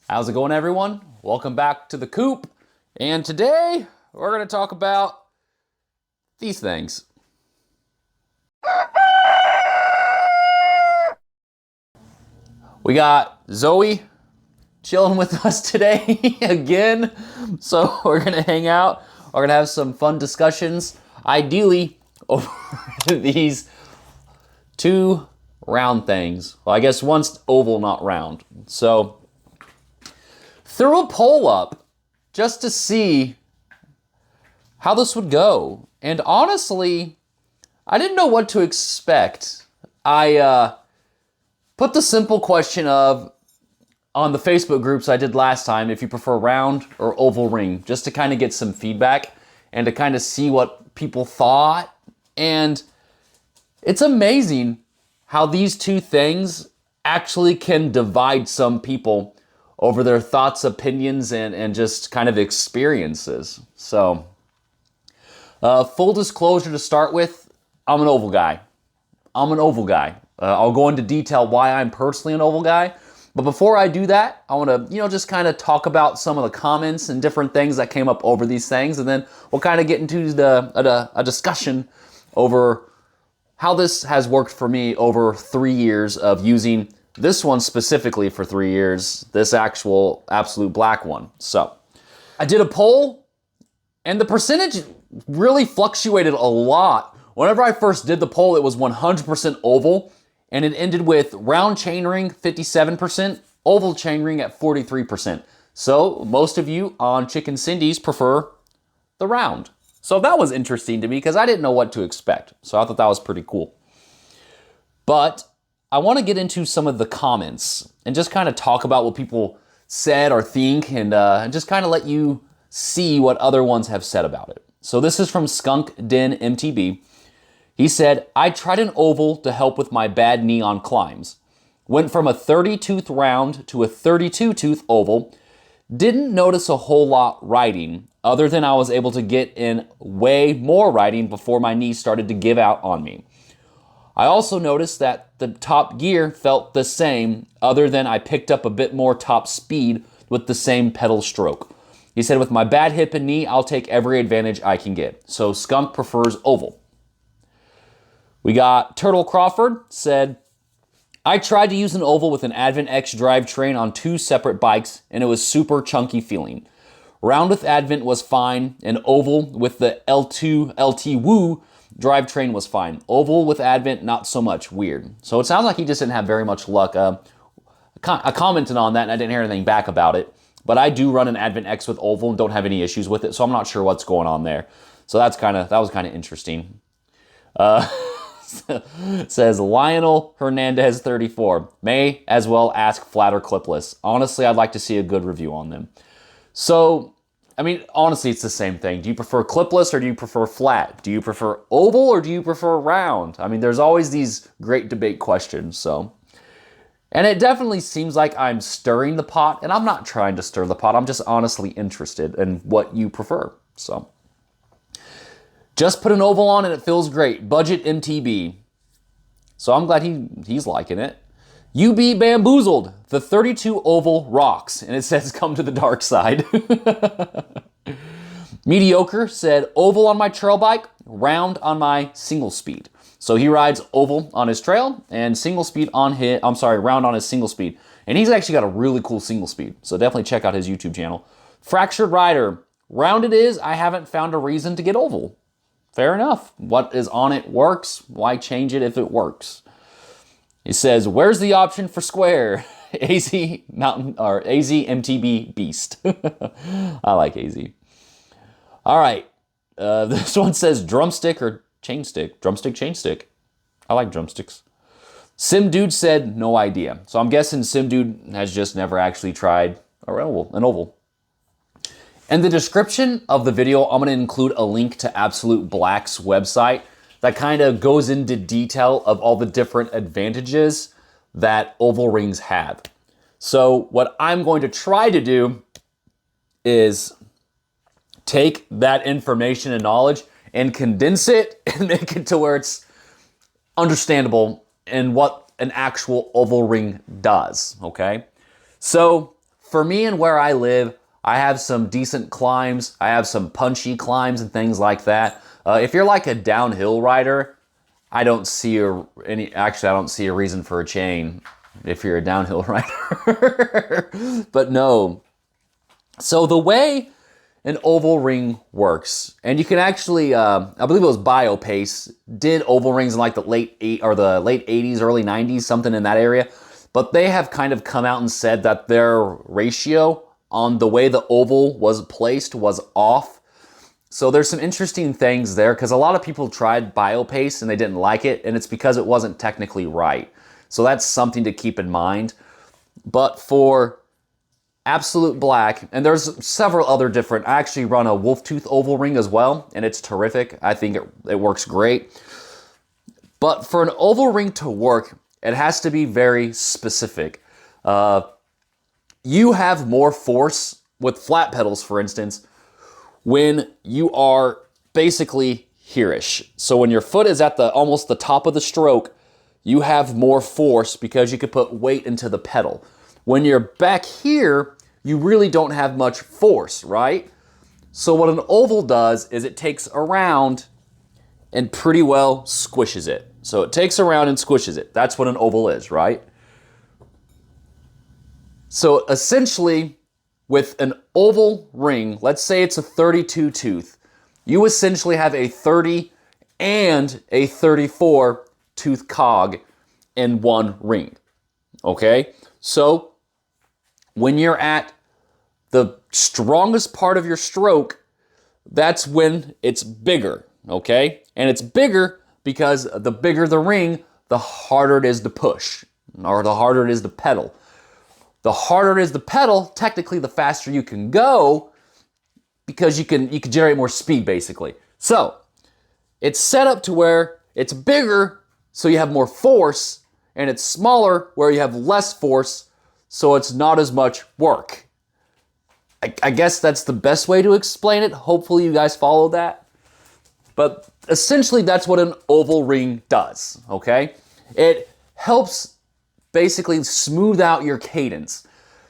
How's it going, everyone? Welcome back to the Coop. And today we're going to talk about these things. We got Zoe chilling with us today again. So we're going to hang out. We're going to have some fun discussions, ideally over these two round things. Well, I guess one's oval, not round. So threw a poll up just to see how this would go. And honestly, I didn't know what to expect. I put the simple question of, on the Facebook groups I did last time, if you prefer round or oval ring, just to kind of get some feedback and to kind of see what people thought. And it's amazing how these two things actually can divide some people over their thoughts, opinions, and just kind of experiences. So, full disclosure to start with, I'm an oval guy. I'll go into detail why I'm personally an oval guy. But before I do that, I want to, just kind of talk about some of the comments and different things that came up over these things. And then we'll kind of get into a discussion over how this has worked for me over 3 years of using this one specifically for 3 years, this actual Absolute Black one. So I did a poll and the percentage really fluctuated a lot. Whenever I first did the poll, it was 100% oval, and it ended with round chainring 57%, oval chainring at 43%. So most of you on Chicken Cindy's prefer the round. So that was interesting to me because I didn't know what to expect. So I thought that was pretty cool. But I want to get into some of the comments and just kind of talk about what people said or think, and just kind of let you see what other ones have said about it. So this is from Skunk Den MTB. He said, I tried an oval to help with my bad knee on climbs. Went from a 30-tooth round to a 32-tooth oval. Didn't notice a whole lot riding, other than I was able to get in way more riding before my knee started to give out on me. I also noticed that the top gear felt the same, other than I picked up a bit more top speed with the same pedal stroke. He said, with my bad hip and knee, I'll take every advantage I can get. So Skunk prefers oval. We got Turtle Crawford said, I tried to use an oval with an Advent X drivetrain on 2 separate bikes, and it was super chunky feeling. Round with Advent was fine, and oval with the L2 LT Woo drivetrain was fine. Oval with Advent, not so much. Weird. So it sounds like he just didn't have very much luck. I commented on that, and I didn't hear anything back about it. But I do run an Advent X with oval and don't have any issues with it, so I'm not sure what's going on there. So that was kind of interesting. Says Lionel Hernandez 34. May as well ask flat or clipless. Honestly, I'd like to see a good review on them. So, honestly, it's the same thing. Do you prefer clipless or do you prefer flat? Do you prefer oval or do you prefer round? There's always these great debate questions. So, and it definitely seems like I'm stirring the pot, and I'm not trying to stir the pot. I'm just honestly interested in what you prefer. So, just put an oval on and it feels great. Budget MTB. So I'm glad he's liking it. UB Bamboozled. The 32 oval rocks. And it says come to the dark side. Mediocre said oval on my trail bike, round on my single speed. So he rides oval on his trail and round on his single speed. And he's actually got a really cool single speed. So definitely check out his YouTube channel. Fractured Rider. Round it is. I haven't found a reason to get oval. Fair enough. What is on it works. Why change it if it works? He says, where's the option for square? AZ Mountain or AZ MTB Beast. I like AZ. All right. This one says drumstick or chain stick. Drumstick, chain stick. I like drumsticks. Sim Dude said no idea. So I'm guessing Sim Dude has just never actually tried an oval. In the description of the video, I'm going to include a link to Absolute Black's website that kind of goes into detail of all the different advantages that oval rings have. So what I'm going to try to do is take that information and knowledge and condense it and make it to where it's understandable and what an actual oval ring does, okay? So for me and where I live, I have some decent climbs. I have some punchy climbs and things like that. If you're like a downhill rider, I don't see actually I don't see a reason for a chain if you're a downhill rider. But no. So the way an oval ring works, and you can actually, I believe it was Biopace, did oval rings in like the late 80s, early 90s, something in that area. But they have kind of come out and said that their ratio on the way the oval was placed was off. So there's some interesting things there, because a lot of people tried Biopace and they didn't like it, and it's because it wasn't technically right. So that's something to keep in mind. But for AbsoluteBlack, and there's several other different, I actually run a wolf tooth oval ring as well, and it's terrific. I think it works great. But for an oval ring to work, it has to be very specific. You have more force with flat pedals, for instance, when you are basically here-ish. So when your foot is at almost the top of the stroke, you have more force because you could put weight into the pedal. When you're back here, you really don't have much force, right? So what an oval does is it takes a round and pretty well squishes it. So it takes a round and squishes it. That's what an oval is, right? So essentially, with an oval ring, let's say it's a 32 tooth, you essentially have a 30 and a 34 tooth cog in one ring, okay? So when you're at the strongest part of your stroke, that's when it's bigger, okay? And it's bigger because the bigger the ring, the harder it is to push, or the harder it is to pedal. The harder it is to pedal, technically the faster you can go, because you can generate more speed, basically. So it's set up to where it's bigger, so you have more force, and it's smaller where you have less force, so it's not as much work. I guess that's the best way to explain it. Hopefully you guys follow that. But essentially that's what an oval ring does, okay? It helps basically smooth out your cadence.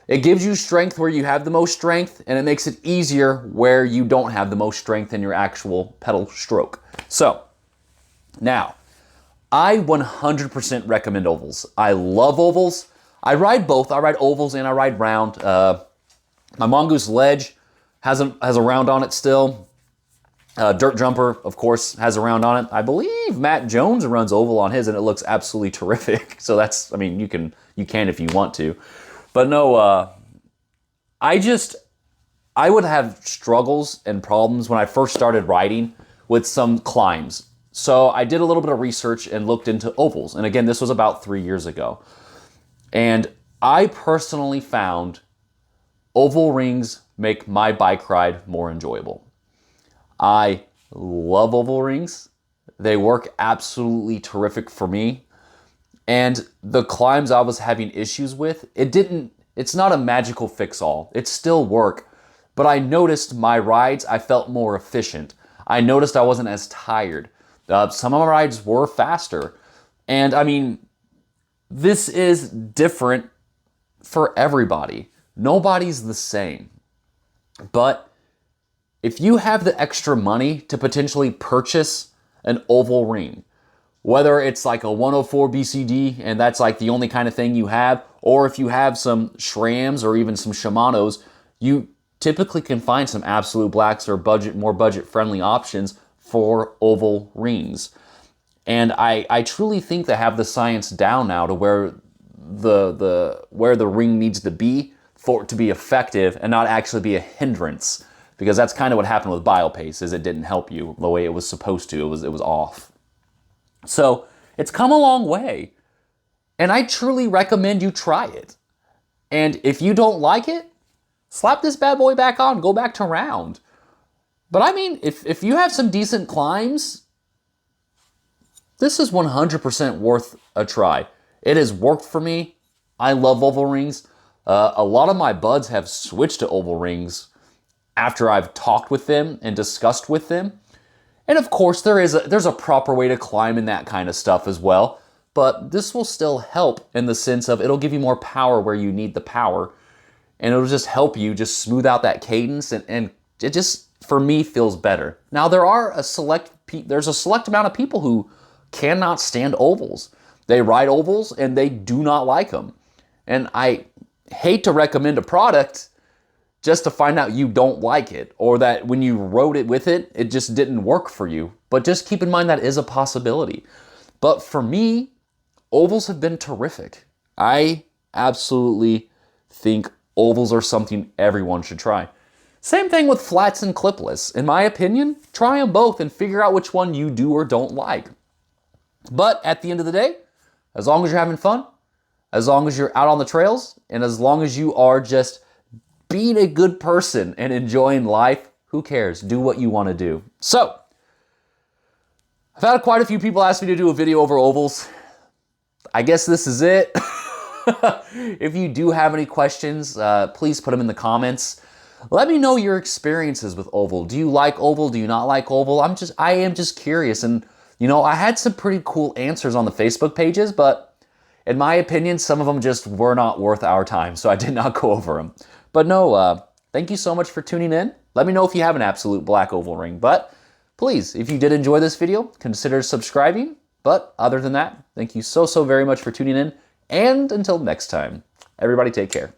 It gives you strength where you have the most strength, and it makes it easier where you don't have the most strength in your actual pedal stroke. So, now, I 100% recommend ovals. I love ovals. I ride both. I ride ovals and I ride round. My Mongoose Ledge has a round on it still. Dirt Jumper, of course, has a round on it. I believe Matt Jones runs oval on his, and it looks absolutely terrific. So that's, I mean, you can if you want to. But no, I would have struggles and problems when I first started riding with some climbs. So I did a little bit of research and looked into ovals. And again, this was about 3 years ago. And I personally found oval rings make my bike ride more enjoyable. I love oval rings. They work absolutely terrific for me. And the climbs I was having issues with, it's not a magical fix-all. It's still work. But I noticed my rides, I felt more efficient. I noticed I wasn't as tired. Some of my rides were faster. And I mean, this is different for everybody. Nobody's the same. But if you have the extra money to potentially purchase an oval ring, whether it's like a 104 BCD and that's like the only kind of thing you have, or if you have some SRAMs or even some Shimanos, you typically can find some AbsoluteBlacks or more budget-friendly options for oval rings. And I truly think they have the science down now to where the ring needs to be for it to be effective and not actually be a hindrance. Because that's kind of what happened with Biopace, is it didn't help you the way it was supposed to. It was off. So it's come a long way. And I truly recommend you try it. And if you don't like it, slap this bad boy back on, go back to round. But I mean, if you have some decent climbs, this is 100% worth a try. It has worked for me. I love oval rings. A lot of my buds have switched to oval rings after I've talked with them and discussed with them. And of course, there's a proper way to climb in that kind of stuff as well. But this will still help in the sense of it'll give you more power where you need the power. and it'll just help you just smooth out that cadence, and it just, for me, feels better. Now, there's a select amount of people who cannot stand ovals. They ride ovals and they do not like them. And I hate to recommend a product just to find out you don't like it, or that when you rode it with it, it just didn't work for you. But just keep in mind that is a possibility. But for me, ovals have been terrific. I absolutely think ovals are something everyone should try. Same thing with flats and clipless. In my opinion, try them both and figure out which one you do or don't like. But at the end of the day, as long as you're having fun, as long as you're out on the trails, and as long as you are just being a good person and enjoying life, who cares? Do what you want to do. So, I've had quite a few people ask me to do a video over ovals. I guess this is it. If you do have any questions, please put them in the comments. Let me know your experiences with oval. Do you like oval? Do you not like oval? I am just curious. And, you know, I had some pretty cool answers on the Facebook pages, but in my opinion, some of them just were not worth our time, so I did not go over them. But no, thank you so much for tuning in. Let me know if you have an Absolute Black oval ring. But please, if you did enjoy this video, consider subscribing. But other than that, thank you so very much for tuning in. And until next time, everybody take care.